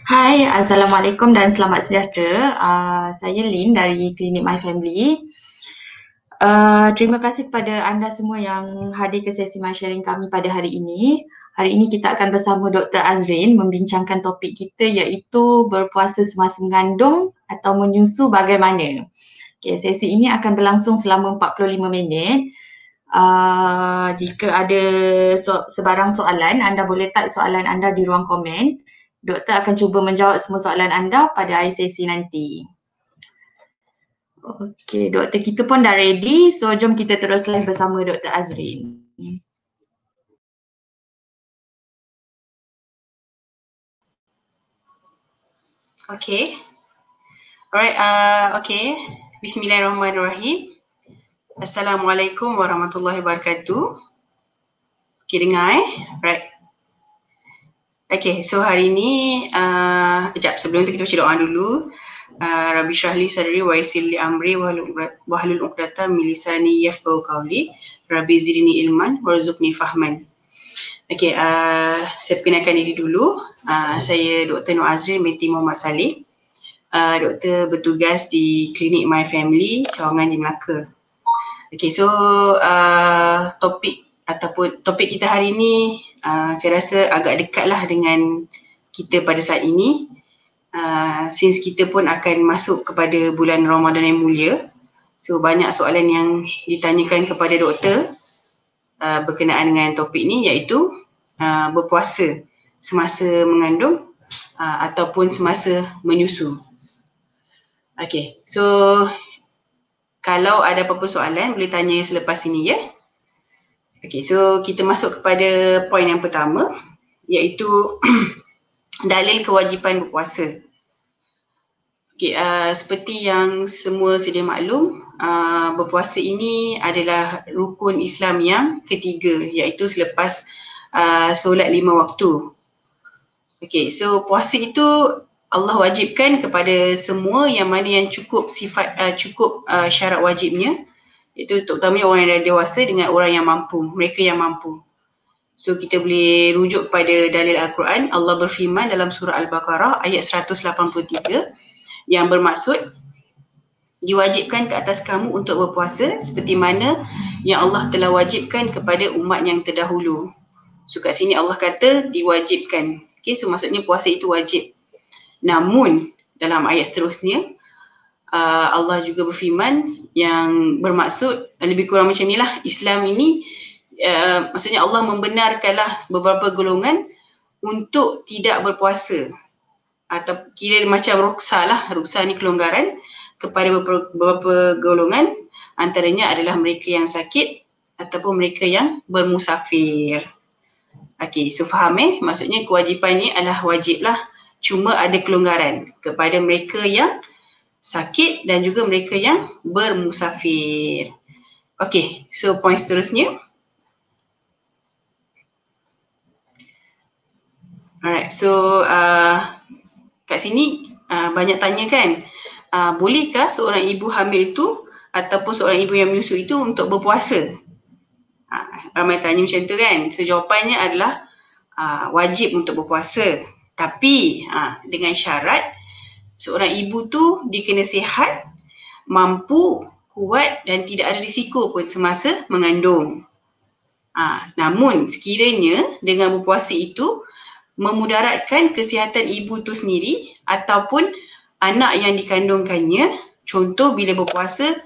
Hai, Assalamualaikum dan selamat sejahtera. Saya Lynn dari Klinik My Family. Terima kasih kepada anda semua yang hadir ke sesi My Sharing kami pada hari ini. Hari ini kita akan bersama Dr. Azrin membincangkan topik kita iaitu berpuasa semasa mengandung atau menyusu bagaimana. Okay, sesi ini akan berlangsung selama 45 minit. Jika ada sebarang soalan, anda boleh type soalan anda di ruang komen. Doktor akan cuba menjawab semua soalan anda pada akhir sesi nanti. Okey, doktor kita pun dah ready. So, jom kita terus live bersama Dr. Azrin. Okay. Alright, okay. Bismillahirrahmanirrahim. Assalamualaikum warahmatullahi wabarakatuh. Okay, dengar Right. Okay, so hari ni, sebelum tu kita baca doa dulu. Rabbi syrahli sadri wa yassir li amri wahlul 'uqdatam min lisani yafqahu qawli. Rabbi zidni ilman warzuqni fahman. Okay, saya perkenalkan diri dulu. Saya Dr. Nur Azrin binti Muhammad Saleh. Doktor bertugas di Klinik My Family, Cawangan di Melaka. Okay, so topik kita hari ni saya rasa agak dekat lah dengan kita pada saat ini. Since kita pun akan masuk kepada bulan Ramadan yang mulia, so banyak soalan yang ditanyakan kepada doktor berkenaan dengan topik ni, iaitu berpuasa semasa mengandung ataupun semasa menyusu. Okay, so kalau ada apa-apa soalan boleh tanya selepas ini ya. Okay, so kita masuk kepada poin yang pertama, iaitu dalil kewajipan berpuasa. Okay, seperti yang semua sedia maklum, berpuasa ini adalah rukun Islam yang ketiga, iaitu selepas solat 5 waktu. Okay, so puasa itu Allah wajibkan kepada semua yang mana yang cukup syarat wajibnya, iaitu terutamanya orang yang dah dewasa dengan orang yang mampu, mereka yang mampu. So kita boleh rujuk pada dalil Al-Quran. Allah berfirman dalam surah Al-Baqarah ayat 183 yang bermaksud diwajibkan ke atas kamu untuk berpuasa seperti mana yang Allah telah wajibkan kepada umat yang terdahulu. So kat sini Allah kata diwajibkan. Okay, so maksudnya puasa itu wajib. Namun dalam ayat seterusnya Allah juga berfirman yang bermaksud lebih kurang macam inilah. Islam ini maksudnya Allah membenarkanlah beberapa golongan untuk tidak berpuasa, atau kira macam rukhsah lah. Rukhsah ni kelonggaran kepada beberapa golongan, antaranya adalah mereka yang sakit ataupun mereka yang bermusafir. Okay, so faham maksudnya kewajipan ni adalah wajib lah, cuma ada kelonggaran kepada mereka yang sakit dan juga mereka yang bermusafir. Okay, so point seterusnya. Alright, so kat sini banyak tanya kan, bolehkah seorang ibu hamil itu ataupun seorang ibu yang menyusui itu untuk berpuasa? Ramai tanya macam tu kan. So jawapannya adalah wajib untuk berpuasa, tapi dengan syarat seorang ibu tu dia kena sihat, mampu, kuat dan tidak ada risiko pun semasa mengandung. Namun sekiranya dengan berpuasa itu memudaratkan kesihatan ibu tu sendiri ataupun anak yang dikandungkannya, contoh bila berpuasa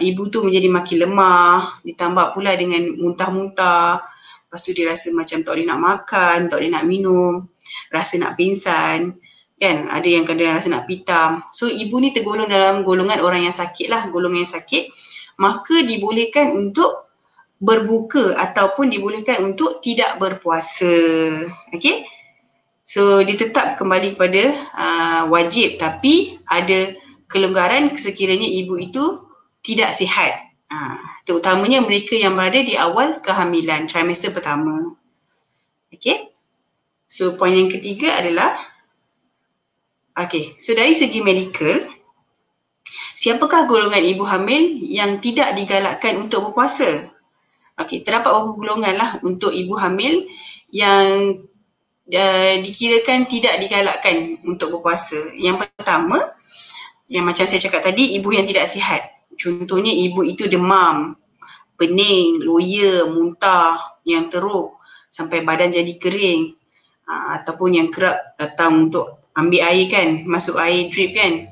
ibu tu menjadi makin lemah, ditambah pula dengan muntah-muntah, lepas tu dia rasa macam tak boleh nak makan, tak boleh nak minum, rasa nak pingsan kan, ada yang kadang rasa nak pitam. So ibu ni tergolong dalam golongan orang yang sakit lah, golongan yang sakit, maka dibolehkan untuk berbuka ataupun dibolehkan untuk tidak berpuasa. Okay, so dia tetap kembali kepada wajib, tapi ada kelonggaran sekiranya ibu itu tidak sihat, terutamanya mereka yang berada di awal kehamilan, trimester pertama. Okay, so poin yang ketiga adalah, okay, so dari segi medikal, siapakah golongan ibu hamil yang tidak digalakkan untuk berpuasa? Okay, terdapat beberapa golongan lah untuk ibu hamil yang dikirakan tidak digalakkan untuk berpuasa. Yang pertama, yang macam saya cakap tadi, ibu yang tidak sihat. Contohnya ibu itu demam, pening, loya, muntah, yang teruk sampai badan jadi kering, ataupun yang kerap datang untuk ambil air kan, masuk air drip kan,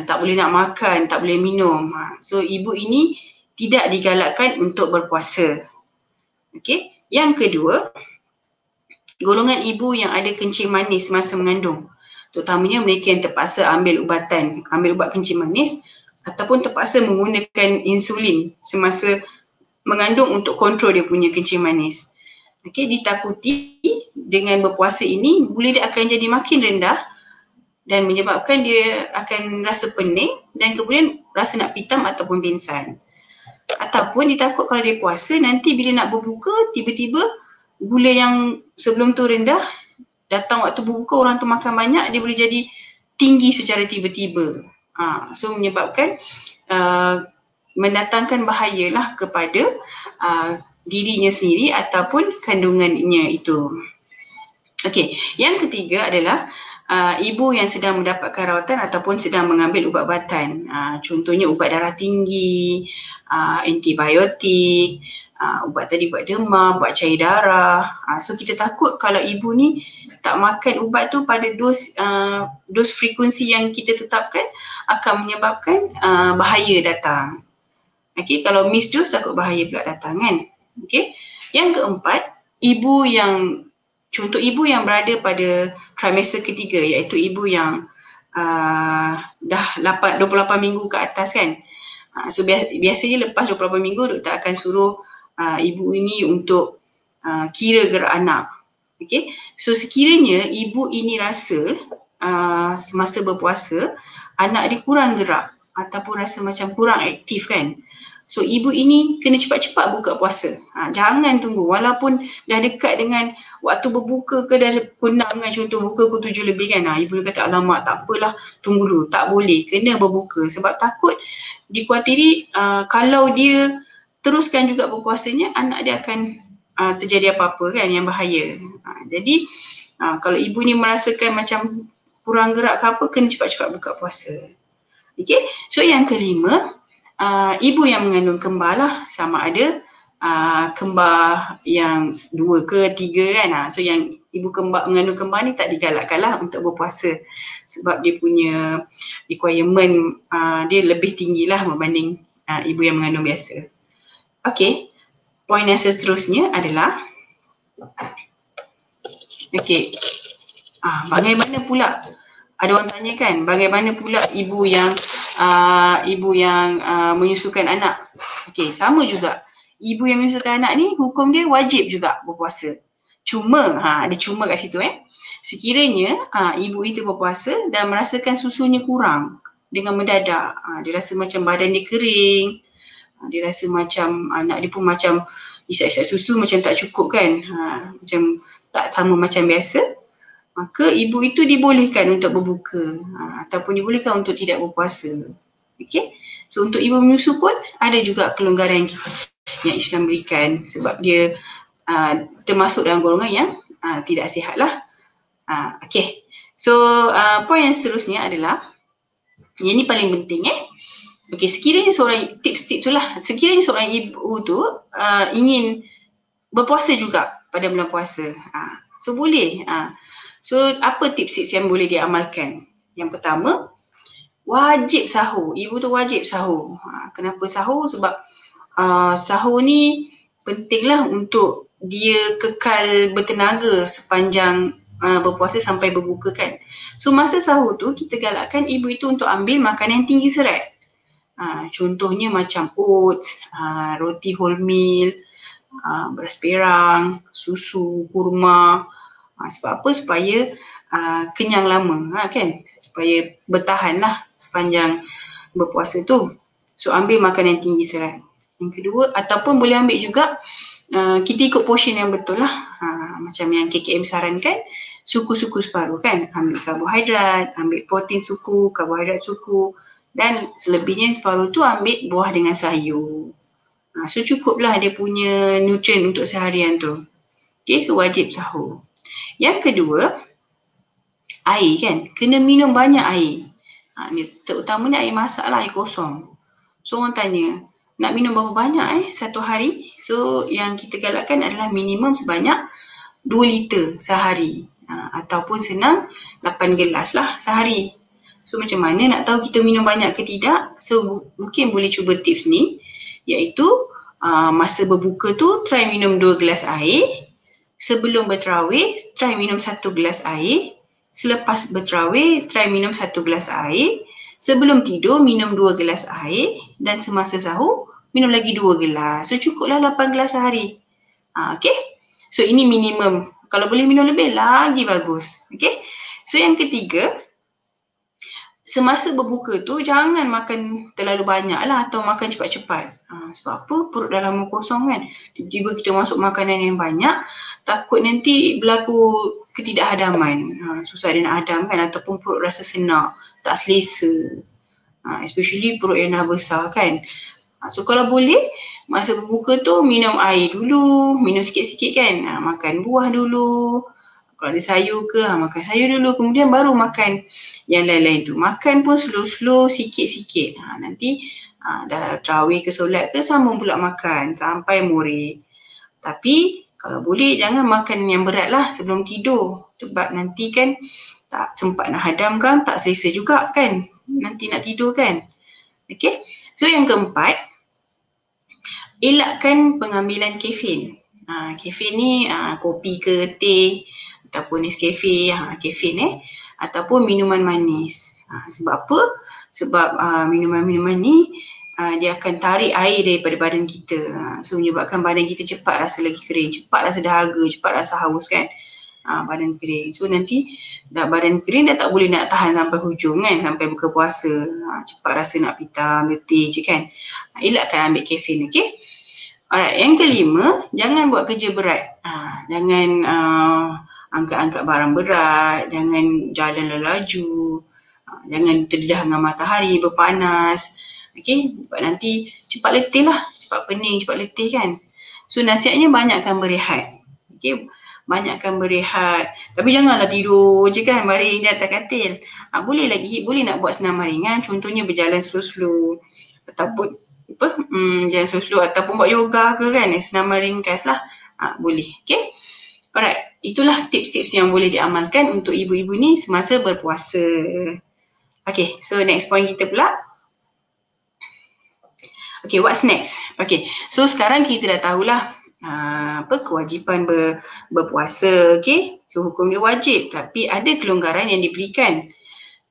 tak boleh nak makan, tak boleh minum. So ibu ini tidak digalakkan untuk berpuasa. Okey. Yang kedua, golongan ibu yang ada kencing manis masa mengandung, terutamanya mereka yang terpaksa ambil ubat kencing manis ataupun terpaksa menggunakan insulin semasa mengandung untuk kontrol dia punya kencing manis. Okey, ditakuti dengan berpuasa ini gula dia akan jadi makin rendah dan menyebabkan dia akan rasa pening dan kemudian rasa nak pitam ataupun pingsan. Ataupun ditakut kalau dia puasa nanti bila nak berbuka tiba-tiba gula yang sebelum tu rendah, datang waktu berbuka orang tu makan banyak, dia boleh jadi tinggi secara tiba-tiba. So menyebabkan mendatangkan bahayalah kepada dirinya sendiri ataupun kandungannya itu. Okey, yang ketiga adalah ibu yang sedang mendapatkan rawatan ataupun sedang mengambil ubat-ubatan. Contohnya ubat darah tinggi, antibiotik, ubat demam, ubat cair darah. So kita takut kalau ibu ni tak makan ubat tu pada dos frekuensi yang kita tetapkan akan menyebabkan bahaya datang. Okey, kalau miss dose takut bahaya pula datang kan. Okey. Yang keempat, contoh ibu yang berada pada trimester ketiga, iaitu ibu yang dah 28 minggu ke atas kan. So biasanya lepas 28 minggu doktor akan suruh ibu ini untuk kira gerak anak. Okey. So sekiranya ibu ini rasa semasa berpuasa anak dia kurang gerak ataupun rasa macam kurang aktif kan. So ibu ini kena cepat-cepat buka puasa. Jangan tunggu walaupun dah dekat dengan waktu berbuka ke dah pukul 6 kan, contoh buka pukul 7 lebih kan. Ibu kata alamak tak apalah, tunggu dulu. Tak boleh, kena berbuka sebab takut dikuatiri kalau dia teruskan juga berpuasanya anak dia akan terjadi apa-apa kan yang bahaya. Jadi kalau ibu ni merasakan macam kurang gerak ke apa, kena cepat-cepat buka puasa. Okay, so yang kelima, ibu yang mengandung kembar lah, sama ada kembar yang 2 ke 3 kan. So yang ibu mengandung kembar ni tak digalakkan lah untuk berpuasa sebab dia punya requirement dia lebih tinggi lah berbanding ibu yang mengandung biasa. Okay, poin yang seterusnya adalah bagaimana pula, ada orang tanya kan, bagaimana pula ibu yang menyusukan anak. Okey, sama juga. Ibu yang menyusukan anak ni hukum dia wajib juga berpuasa. Cuma, ada cuma kat situ sekiranya ibu itu berpuasa dan merasakan susunya kurang dengan mendadak, dia rasa macam badan dia kering, dia rasa macam anak dia pun macam isap-isap susu macam tak cukup kan, macam tak sama macam biasa, maka ibu itu dibolehkan untuk berbuka ataupun dibolehkan untuk tidak berpuasa. Okey. So untuk ibu menyusu pun ada juga kelonggaran yang Islam berikan sebab dia termasuk dalam golongan yang tidak sihat lah. Okey. So poin yang seterusnya adalah, yang ni paling penting Okey, sekiranya seorang tips tu lah, sekiranya seorang ibu tu ingin berpuasa juga pada bulan puasa, so boleh. So apa tips-tips yang boleh dia amalkan? Yang pertama, wajib sahur. Ibu tu wajib sahur. Kenapa sahur? Sebab sahur ni pentinglah untuk dia kekal bertenaga sepanjang berpuasa sampai berbuka kan. So masa sahur tu kita galakkan ibu itu untuk ambil makanan yang tinggi serat. Contohnya macam oats, roti wholemeal, beras perang, susu, kurma. Sebab apa? Supaya kenyang lama kan, supaya bertahan lah sepanjang berpuasa tu. So ambil makanan yang tinggi serat. Yang kedua, ataupun boleh ambil juga kita ikut portion yang betul lah, macam yang KKM sarankan, suku-suku separuh kan, ambil karbohidrat, ambil protein suku, karbohidrat suku, dan selebihnya separuh tu ambil buah dengan sayur. So cukuplah dia punya nutrien untuk seharian tu. Okay, so wajib sahur. Yang kedua, air kan. Kena minum banyak air. Ni terutamanya air masak lah, air kosong. So orang tanya, nak minum berapa banyak satu hari? So yang kita galakkan adalah minimum sebanyak 2 liter sehari. Ataupun senang 8 gelas lah sehari. So macam mana nak tahu kita minum banyak ke tidak? So mungkin boleh cuba tips ni, iaitu masa berbuka tu try minum 2 gelas air. Sebelum berterawih try minum 1 gelas air. Selepas berterawih try minum 1 gelas air. Sebelum tidur minum 2 gelas air. Dan semasa sahur minum lagi 2 gelas. So cukuplah 8 gelas sehari. Okay. So ini minimum. Kalau boleh minum lebih lagi bagus. Okay. So yang ketiga, semasa berbuka tu jangan makan terlalu banyak lah atau makan cepat-cepat. Sebab apa? Perut dah lama kosong kan. Tiba-tiba kita masuk makanan yang banyak, takut nanti berlaku ketidakhadaman. Susah dia nak hadam kan, ataupun perut rasa senak, tak selesa. Especially perut yang dah besar kan. So kalau boleh, masa berbuka tu minum air dulu, minum sikit-sikit kan. Makan buah dulu. Kalau ada sayur ke, makan sayur dulu. Kemudian baru makan yang lain-lain tu. Makan pun slow-slow, sikit-sikit. Nanti dah tarawih ke solat ke, sambung pula makan sampai murid. Tapi kalau boleh jangan makan yang berat lah sebelum tidur. Sebab nanti kan tak sempat nak hadam kan, tak selesa juga kan. Nanti nak tidur kan. Okay. So yang keempat, elakkan pengambilan kafein. Kafein ni kopi ke teh ataupun Nescafe, kafein ataupun minuman manis. Sebab apa? Sebab minuman-minuman ni dia akan tarik air daripada badan kita. So menyebabkan badan kita cepat rasa lagi kering, cepat rasa dahaga, cepat rasa haus kan. Badan kering. So nanti dah badan kering dah tak boleh nak tahan sampai hujung kan, sampai buka puasa. Cepat rasa nak pita, letih je kan. Elakkan ambil kafein, okey? Alright, yang kelima, jangan buat kerja berat. Jangan angkat-angkat barang berat, jangan jalan laju, jangan terdedah dengan matahari berpanas. Okey, sebab nanti cepat letih lah, cepat pening, cepat letih kan. So nasihatnya banyakkan berehat. Okey, banyakkan berehat. Tapi janganlah tidur je kan, baring je atas katil. Boleh nak buat senaman ringan, contohnya berjalan slow-slow ataupun jalan slow-slow ataupun buat yoga ke kan, senaman ringkas lah. Boleh. Okey. Alright, itulah tips-tips yang boleh diamalkan untuk ibu-ibu ni semasa berpuasa. Okay, so next point kita pula. Okay, what's next? Okay, so sekarang kita dah tahulah kewajipan berpuasa. Okay, so hukum dia wajib tapi ada kelonggaran yang diberikan.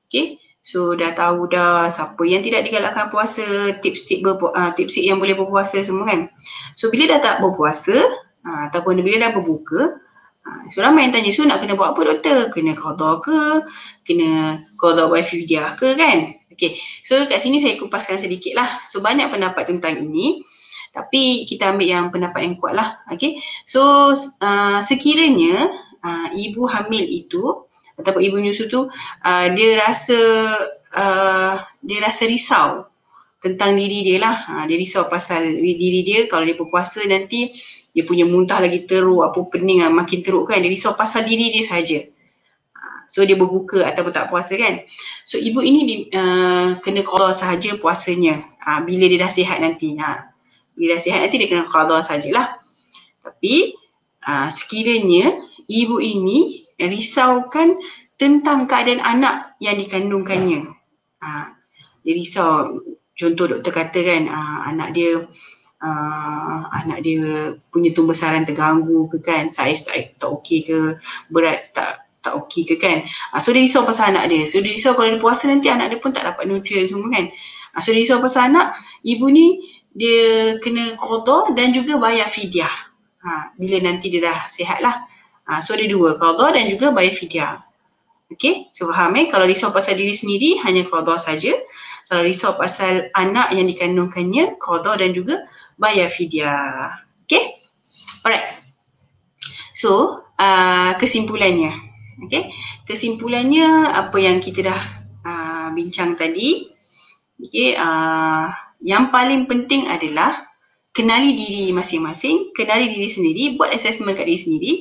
Okay, so dah tahu dah siapa yang tidak digalakkan puasa, tips-tips yang boleh berpuasa semua kan. So bila dah tak berpuasa ataupun bila dah berbuka, so ramai yang tanya, so nak kena buat apa doktor? Kena qada ke? Kena qada wa fidyah ke kan? Okay, so kat sini saya kupaskan sedikit lah. So banyak pendapat tentang ini, tapi kita ambil yang pendapat yang kuat lah. Okay, so sekiranya ibu hamil itu ataupun ibu menyusu tu dia rasa risau tentang diri dia lah. Dia risau pasal diri dia, kalau dia berpuasa nanti dia punya muntah lagi teruk, apa pening makin teruk kan. Dia risau pasal diri dia saja. So dia berbuka ataupun tak puasa kan. So ibu ini kena qada sahaja puasanya. Bila dia dah sihat nanti. Bila dah sihat nanti dia kena qada sajalah. Tapi sekiranya ibu ini risaukan tentang keadaan anak yang dikandungkannya. Dia risau, contoh doktor kata kan, anak dia punya tumbesaran terganggu ke kan, saiz tak okey ke, berat tak okey ke kan. So dia risau pasal anak dia. So dia risau kalau dia puasa nanti anak dia pun tak dapat nutrien semua kan. So dia risau pasal anak, ibu ni dia kena qada dan juga bayar fidyah. Bila nanti dia dah sihat lah. So ada dua, qada dan juga bayar fidyah. Okay, so faham kalau risau pasal diri sendiri hanya qada saja. Kalau risau pasal anak yang dikandungkannya, qada dan juga bayar fidyah. Okay, alright. So kesimpulannya. Okay, kesimpulannya apa yang kita dah bincang tadi. Okay, yang paling penting adalah kenali diri masing-masing, kenali diri sendiri, buat assessment kat diri sendiri.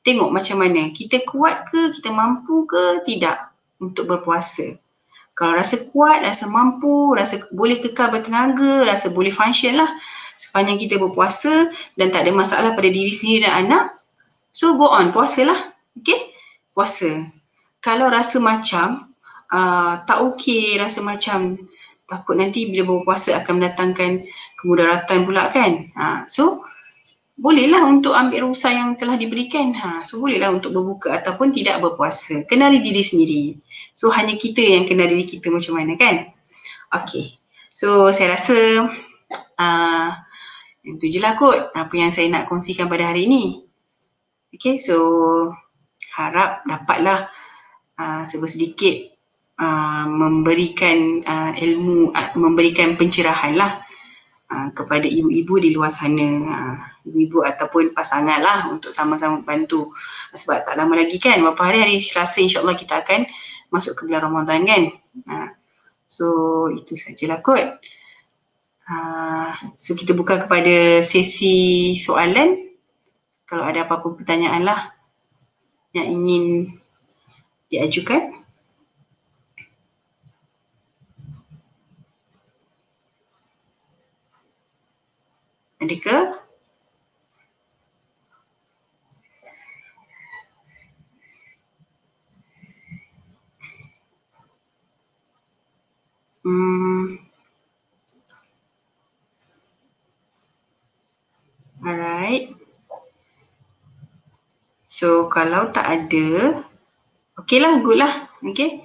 tengok macam mana. Kita kuat ke, kita mampu ke tidak untuk berpuasa. Kalau rasa kuat, rasa mampu, rasa boleh kekal bertenaga, rasa boleh function lah sepanjang kita berpuasa dan tak ada masalah pada diri sendiri dan anak, so go on, puasalah. Okay, puasa. Kalau rasa macam tak okey, rasa macam takut nanti bila berpuasa akan mendatangkan kemudaratan pula kan. So bolehlah untuk ambil rukhsah yang telah diberikan. So bolehlah untuk berbuka ataupun tidak berpuasa. Kenali diri sendiri. So hanya kita yang kenal diri kita macam mana kan. Okay. So saya rasa itu je lah kot apa yang saya nak kongsikan pada hari ini. Okay, so harap dapatlah sedikit memberikan ilmu, memberikan pencerahan lah kepada ibu-ibu di luar sana, ibu-ibu ataupun pasangan lah untuk sama-sama bantu. Sebab tak lama lagi kan, beberapa hari Selasa insyaAllah kita akan masuk ke bulan Ramadan kan. So itu sajalah kot. So kita buka kepada sesi soalan. Kalau ada apa-apa pertanyaan lah yang ingin diajukan. Adakah? Alright. So kalau tak ada, okay lah, good lah. Okay.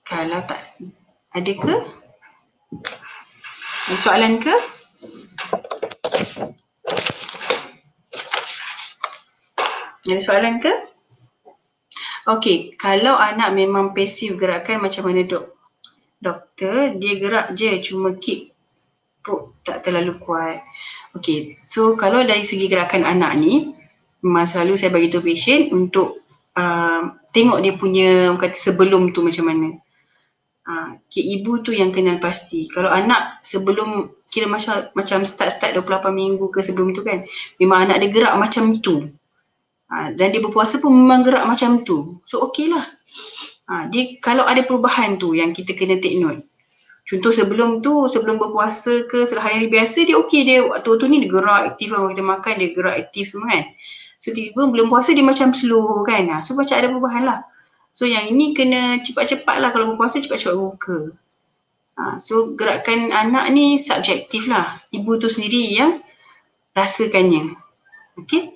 Kalau tak ada ke? Ada soalan ke? Ada soalan ke? Okay, kalau anak memang pasif gerakan macam mana doktor? Dia gerak je, cuma kick tak terlalu kuat. Okay, so kalau dari segi gerakan anak ni, memang selalu saya bagi tahu patient untuk tengok dia punya kata sebelum tu macam mana. Ibu tu yang kenal pasti. Kalau anak sebelum kira macam start 28 minggu ke sebelum tu kan, memang anak dia gerak macam tu. Dan dia berpuasa pun memang gerak macam tu. So okey lah. Dia kalau ada perubahan tu yang kita kena take note. Contoh sebelum berpuasa ke hari biasa dia okey, dia waktu ni dia gerak aktif, kalau kita makan dia gerak aktif semua kan. So tiba-tiba belum puasa dia macam slow kan. So macam ada perubahan lah. So yang ini kena cepat-cepat lah, kalau berpuasa cepat-cepat buka. So gerakan anak ni subjektif lah. Ibu tu sendiri yang rasakannya. Okay.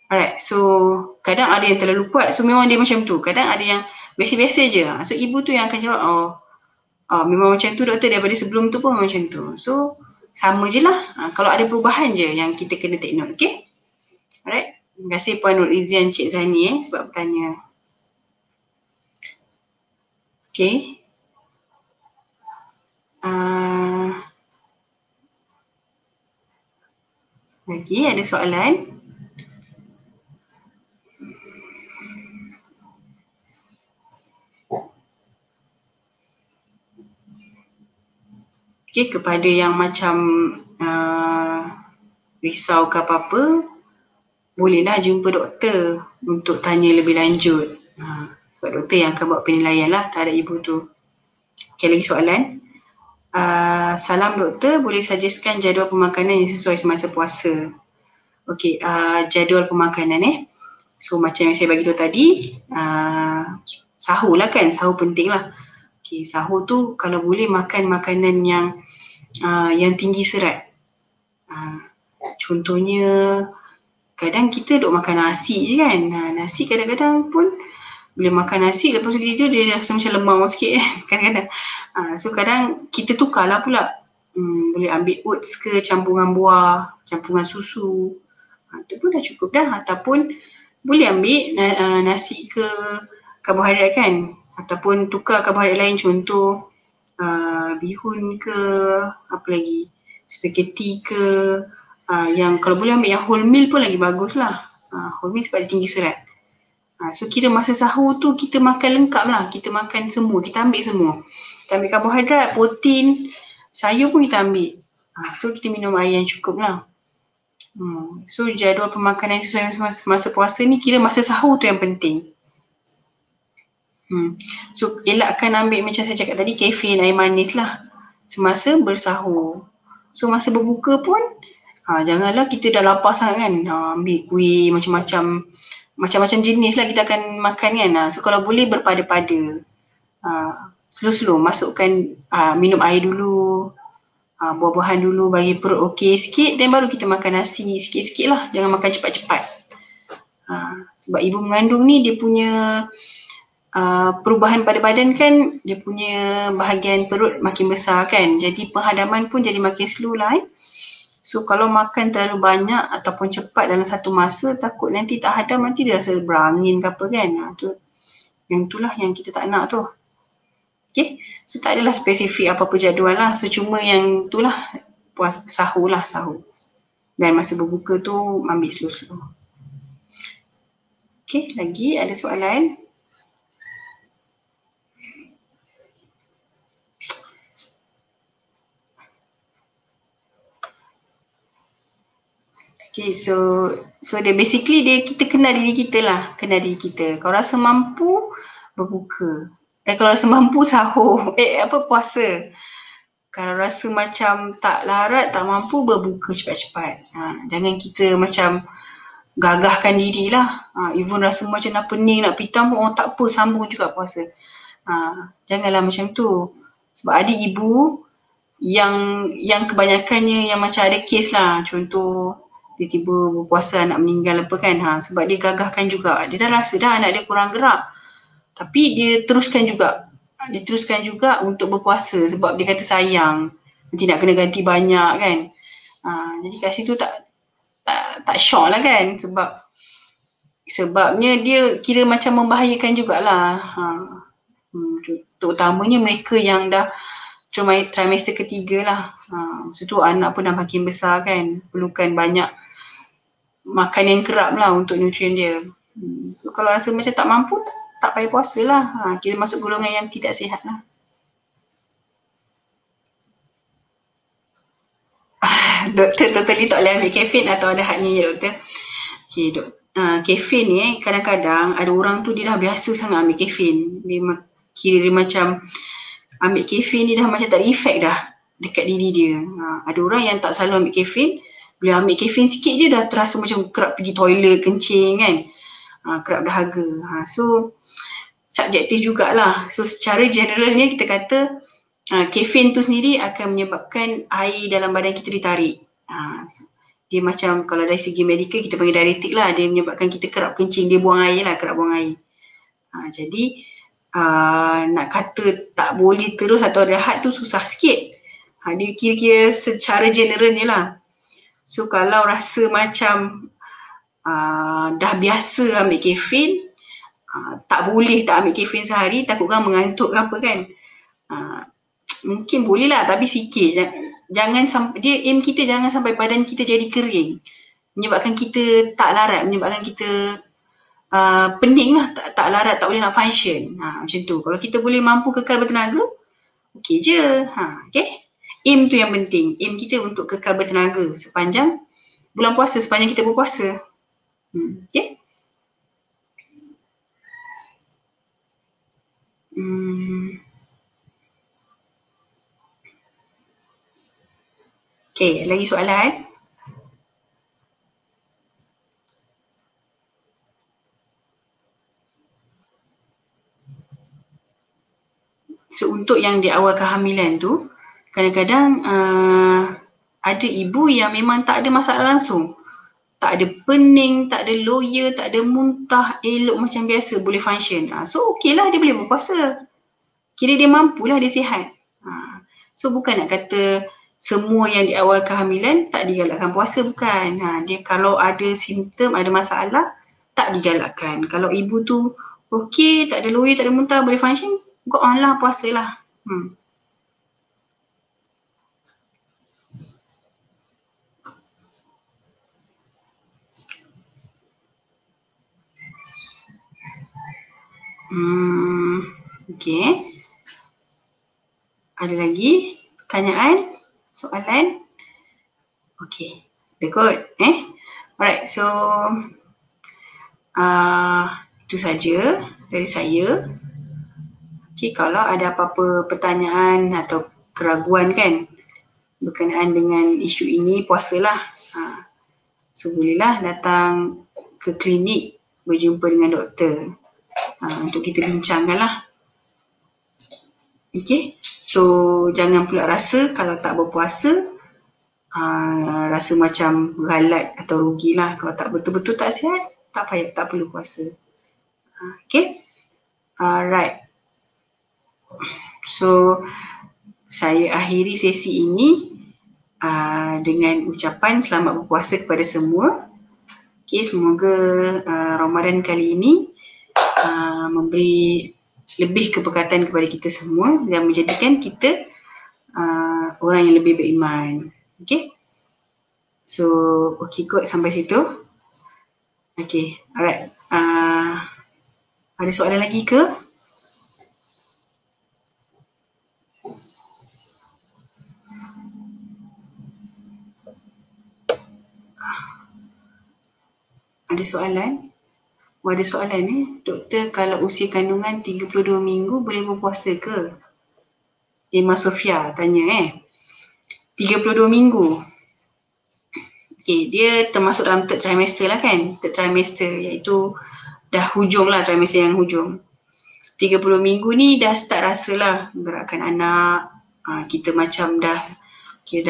Alright, so kadang ada yang terlalu kuat, so memang dia macam tu. Kadang ada yang biasa-biasa je. So ibu tu yang akan jawab, memang macam tu doktor, daripada sebelum tu pun macam tu. So sama je lah. Kalau ada perubahan je yang kita kena take note, okay? Alright, terima kasih Puan Nur Izian Cik Zani sebab bertanya. Okay. Lagi ada soalan? Okay, kepada yang macam risau ke apa-apa, bolehlah jumpa doktor untuk tanya lebih lanjut. Sebab doktor yang akan buat penilaian lah terhadap ibu tu. Okay, lagi soalan. Salam doktor, boleh suggestkan jadual pemakanan yang sesuai semasa puasa? Okay, jadual pemakanan So macam yang saya bagi tahu tadi, sahur lah kan, sahur penting lah. Okay, sahur tu kalau boleh makan makanan yang tinggi serat. Contohnya, kadang kita duk makan nasi je kan. Nasi kadang-kadang pun bila makan nasi lepas tu dia rasa macam lemau sikit kadang-kadang. So kadang kita tukarlah pula. Boleh ambil oats ke campuran buah, campuran susu. Itu pun dah cukup dah. Ataupun boleh ambil nasi ke karbohidrat kan. Ataupun tukar karbohidrat lain, contoh bihun ke, apa lagi, spaghetti ke. Yang kalau boleh ambil yang whole meal pun lagi bagus lah. Whole meal sebab dia tinggi serat. So kira masa sahur tu kita makan lengkap lah. Kita makan semua, kita ambil semua. Kita ambil karbohidrat, protein, sayur pun kita ambil. So kita minum air yang cukup lah. So jadual pemakanan sesuai masa puasa ni kira masa sahur tu yang penting. So elakkan ambil macam saya cakap tadi kafein, air manis lah semasa bersahur. So masa berbuka pun janganlah kita dah lapar sangat kan, ambil kuih macam-macam jenis lah kita akan makan kan. So kalau boleh berpada-pada, slow-slow masukkan minum air dulu, buah-buahan dulu bagi perut okey sikit, dan baru kita makan nasi sikit-sikit lah, jangan makan cepat-cepat. Sebab ibu mengandung ni dia punya perubahan pada badan kan, dia punya bahagian perut makin besar kan, jadi penghadaman pun jadi makin slow lah. So kalau makan terlalu banyak ataupun cepat dalam satu masa, takut nanti tak hadam, nanti dia rasa berangin ke apa kan. Yang itulah yang kita tak nak tu. Okay, so tak adalah spesifik apa-apa jadual lah. So cuma yang itulah sahur lah, sahur. Dan masa berbuka tu ambil slow-slow. Okay, lagi ada soalan? Okay, so dia basically kita kenal diri kita lah, kenal diri kita. Kalau rasa mampu, berbuka. Kalau rasa mampu, sahur. Puasa. Kalau rasa macam tak larat, tak mampu, berbuka cepat-cepat. Jangan kita macam gagahkan diri lah. Even rasa macam nak pening, nak pitam pun, tak apa, sambung juga puasa. Janganlah macam tu. Sebab ada ibu yang kebanyakannya yang macam ada kes lah. Contoh, tiba-tiba berpuasa anak meninggal apa kan. Sebab dia gagahkan juga. Dia dah rasa dah anak dia kurang gerak. Tapi dia teruskan juga. Dia teruskan juga untuk berpuasa sebab dia kata sayang. Nanti nak kena ganti banyak kan. Jadi kat situ tak syok lah kan. Sebabnya dia kira macam membahayakan jugalah. Terutamanya mereka yang dah trimester ketiga lah. Maksud tu anak pun dah makin besar kan. Perlukan banyak makan yang kerap lah untuk nutrien dia. So, kalau rasa macam tak mampu, tak payah puasa lah. Kira masuk golongan yang tidak sihat lah. Doktor totally tak boleh ambil kafein atau ada hadnya ya doktor? Okay, kafein ni kadang-kadang ada orang tu dia dah biasa sangat ambil kafein. Dia macam ambil kafein ni dah macam tak ada efek dah dekat diri dia. Ada orang yang tak selalu ambil kafein, bila ambil kafein sikit je dah terasa macam kerap pergi toilet, kencing kan. Kerap dahaga. So subjektif jugalah. So secara generalnya kita kata kafein tu sendiri akan menyebabkan air dalam badan kita ditarik. Dia macam kalau dari segi medikal kita panggil diuretik lah. Dia menyebabkan kita kerap kencing, dia buang air lah, kerap buang air. Jadi nak kata tak boleh terus atau ada had tu susah sikit. Dia kira-kira secara generalnya lah. So kalau rasa macam dah biasa ambil kafein, tak boleh tak ambil kafein sehari, takutkan mengantuk ke apa kan. Mungkin boleh lah tapi sikit. Jangan sampai, dia aim kita jangan sampai badan kita jadi kering. Menyebabkan kita tak larat, menyebabkan kita pening lah, tak larat, tak boleh nak function. Macam tu. Kalau kita boleh mampu kekal bertenaga, okey je. Okay. Aim tu yang penting. Aim kita untuk kekal bertenaga sepanjang bulan puasa, sepanjang kita berpuasa. Okay. Okay, lagi soalan? So untuk yang di awal kehamilan tu, kadang-kadang ada ibu yang memang tak ada masalah langsung. Tak ada pening, tak ada loya, tak ada muntah, elok macam biasa, boleh function. So okey lah dia boleh berpuasa. Kira dia mampulah, dia sihat. So bukan nak kata semua yang di awal kehamilan tak digalakkan puasa, bukan. Dia kalau ada simptom, ada masalah, tak digalakkan. Kalau ibu tu okey, tak ada loya, tak ada muntah, boleh function, go on lah, puasa lah. Okay. Ada lagi? pertanyaan, soalan? Okay, dah kot Alright, so itu saja dari saya. Okay, kalau ada apa-apa pertanyaan atau keraguan kan berkenaan dengan isu ini, puasalah. So bolehlah datang ke klinik berjumpa dengan doktor untuk kita bincangkan lah. Okay, so jangan pula rasa kalau tak berpuasa rasa macam galat atau rugilah. Kalau tak betul-betul tak sihat, tak payah, tak perlu puasa. Okay, alright. So saya akhiri sesi ini dengan ucapan selamat berpuasa kepada semua. Okay, semoga Ramadan kali ini memberi lebih keberkatan kepada kita semua dan menjadikan kita orang yang lebih beriman. Okay, so okay kot sampai situ. Okay, alright. Ada soalan lagi ke? Ada soalan? Ada soalan Doktor, kalau usia kandungan 32 minggu boleh berpuasa ke? Emma Sofia tanya 32 minggu. Okay, dia termasuk dalam third trimester lah kan? Third trimester iaitu dah hujung lah, trimester yang hujung. 30 minggu ni dah start rasa lah gerakan anak. Kita macam dah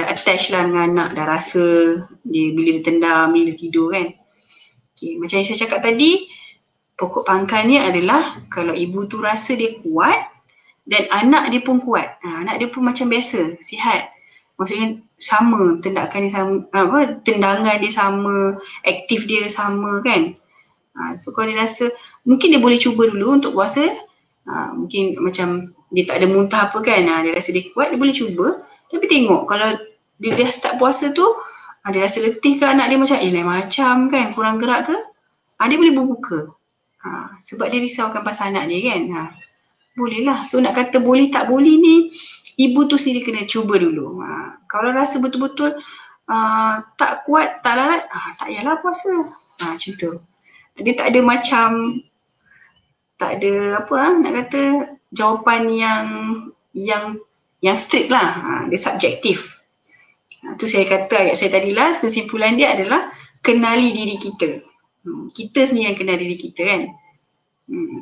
attach lah dengan anak. Dah rasa dia bila dia tendang, bila dia tidur kan. Okay, macam yang saya cakap tadi, pokok pangkalnya adalah kalau ibu tu rasa dia kuat dan anak dia pun kuat. Anak dia pun macam biasa, sihat. Maksudnya sama, tendakan dia sama, tendangan dia sama, aktif dia sama kan. So kalau dia rasa, mungkin dia boleh cuba dulu untuk puasa. Mungkin macam dia tak ada muntah apa kan, dia rasa dia kuat, dia boleh cuba. Tapi tengok kalau dia dah start puasa tu, dia rasa letih ke anak dia macam, lain macam kan, kurang gerak ke, dia boleh berbuka. Sebab dia risaukan pasal anak dia kan. Boleh lah. So nak kata boleh tak boleh ni, ibu tu sendiri kena cuba dulu. Kalau rasa betul-betul tak kuat, tak larat, tak payahlah puasa. Macam tu. Dia tak ada macam, tak ada apa nak kata jawapan yang strict lah. Dia subjektif. Tu saya kata ayat saya tadi last, kesimpulan dia adalah kenali diri kita. Kita sendiri yang kenal diri kita kan.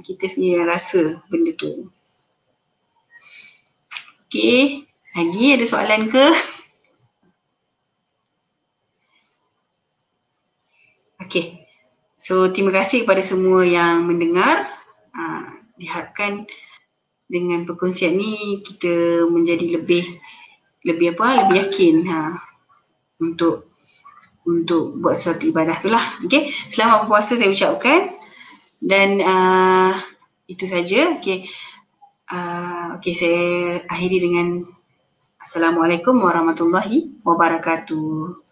Kita sendiri yang rasa benda tu. Okay, lagi ada soalan ke? Okay, so terima kasih kepada semua yang mendengar. Diharapkan dengan perkongsian ni kita menjadi lebih yakin untuk buat suatu ibadah tu lah. Okay, selamat berpuasa saya ucapkan dan itu saja. Okay, saya akhiri dengan Assalamualaikum warahmatullahi wabarakatuh.